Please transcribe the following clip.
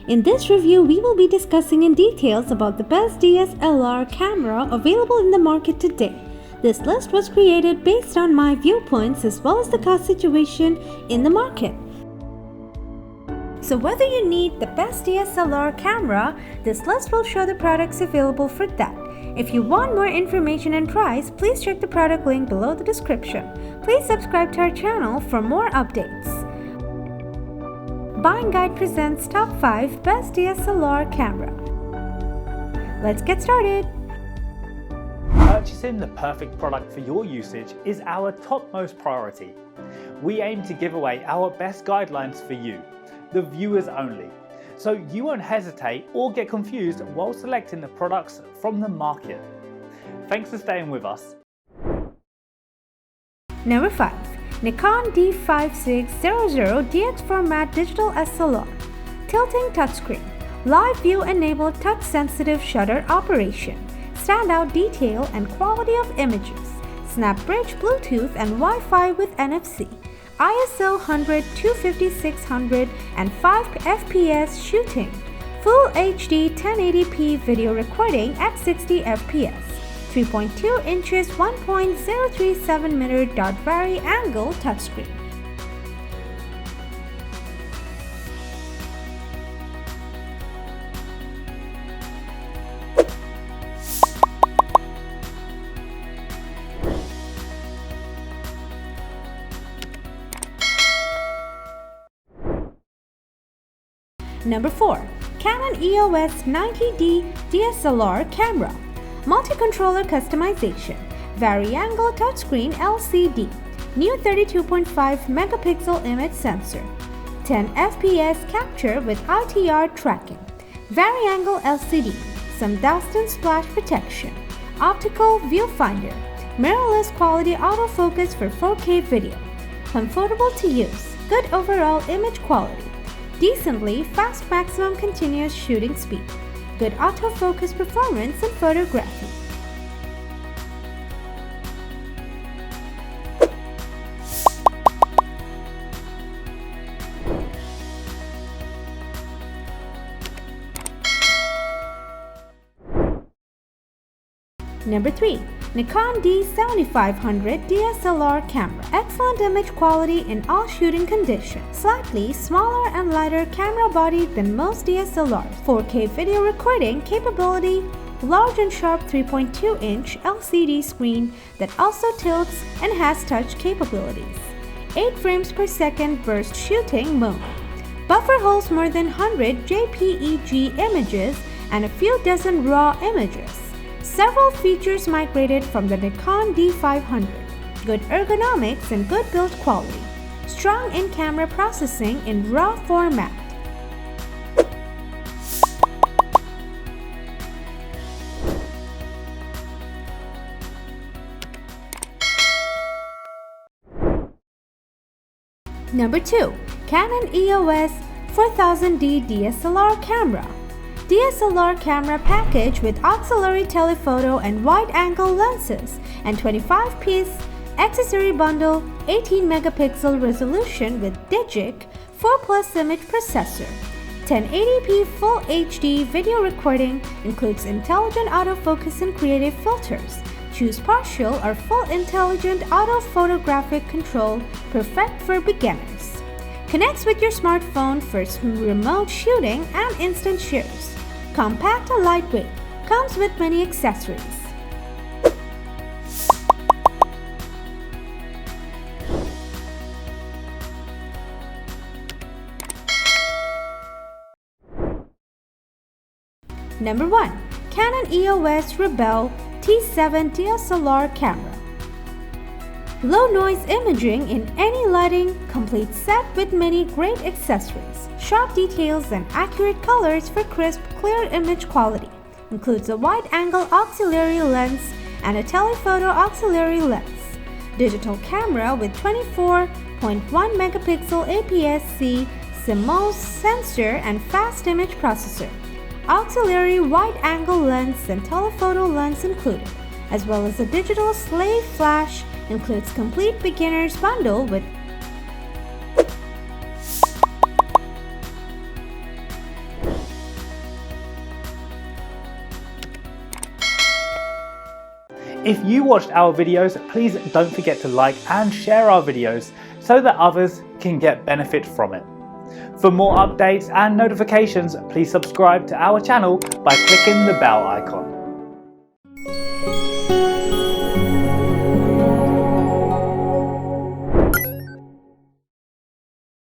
In this review, we will be discussing in details about the best DSLR camera available in the market today. This list was created based on my viewpoints as well as the cost situation in the market. So whether you need the best DSLR camera, this list will show the products available for that. If you want more information and price, please check the product link below the description. Please subscribe to our channel for more updates. Buying Guide presents Top 5 Best DSLR Camera. Let's get started. Purchasing the perfect product for your usage is our topmost priority. We aim to give away our best guidelines for you, the viewers only, so you won't hesitate or get confused while selecting the products from the market. Thanks for staying with us. Number 5. Nikon D5600 DX format digital SLR. Tilting touchscreen. Live view enabled touch sensitive shutter operation. Standout detail and quality of images. Snap bridge Bluetooth and Wi-Fi with NFC. ISO 100, 250, 600 and 5 FPS shooting. Full HD 1080p video recording at 60 FPS. 3.2 inches 1.037 dot vari angle touchscreen. Number 4. Canon EOS 90D DSLR camera. Multi-controller customization. Vari-angle touchscreen LCD. New 32.5 megapixel image sensor. 10 FPS capture with ITR tracking. Vari-angle LCD. Some dust and splash protection. Optical viewfinder. Mirrorless quality autofocus for 4K video. Comfortable to use. Good overall image quality. Decently fast maximum continuous shooting speed. Good autofocus performance in photography. Number 3. Nikon D7500 DSLR camera. Excellent image quality in all shooting conditions. Slightly smaller and lighter camera body than most DSLRs. 4K video recording capability. Large and sharp 3.2-inch LCD screen that also tilts and has touch capabilities. 8 frames per second burst shooting mode. Buffer holds more than 100 JPEG images and a few dozen RAW images. Several features migrated from the Nikon D500. Good ergonomics and good build quality. Strong in-camera processing in RAW format. Number 2. Canon EOS 4000D DSLR camera. DSLR camera package with auxiliary telephoto and wide-angle lenses and 25-piece accessory bundle, 18 megapixel resolution with Digic 4+ image processor. 1080p Full HD video recording includes intelligent autofocus and creative filters. Choose partial or full intelligent autophotographic control, perfect for beginners. Connects with your smartphone for remote shooting and instant shares. Compact and lightweight. Comes with many accessories. Number 1. Canon EOS Rebel T7 DSLR camera. Low noise imaging in any lighting, complete set with many great accessories. Sharp details and accurate colors for crisp, clear image quality. Includes a wide-angle auxiliary lens and a telephoto auxiliary lens. Digital camera with 24.1 megapixel APS-C CMOS sensor and fast image processor. Auxiliary wide-angle lens and telephoto lens included, as well as a digital slave flash. Includes complete beginner's bundle with If you watched our videos, please don't forget to like and share our videos so that others can get benefit from it. For more updates and notifications, please subscribe to our channel by clicking the bell icon.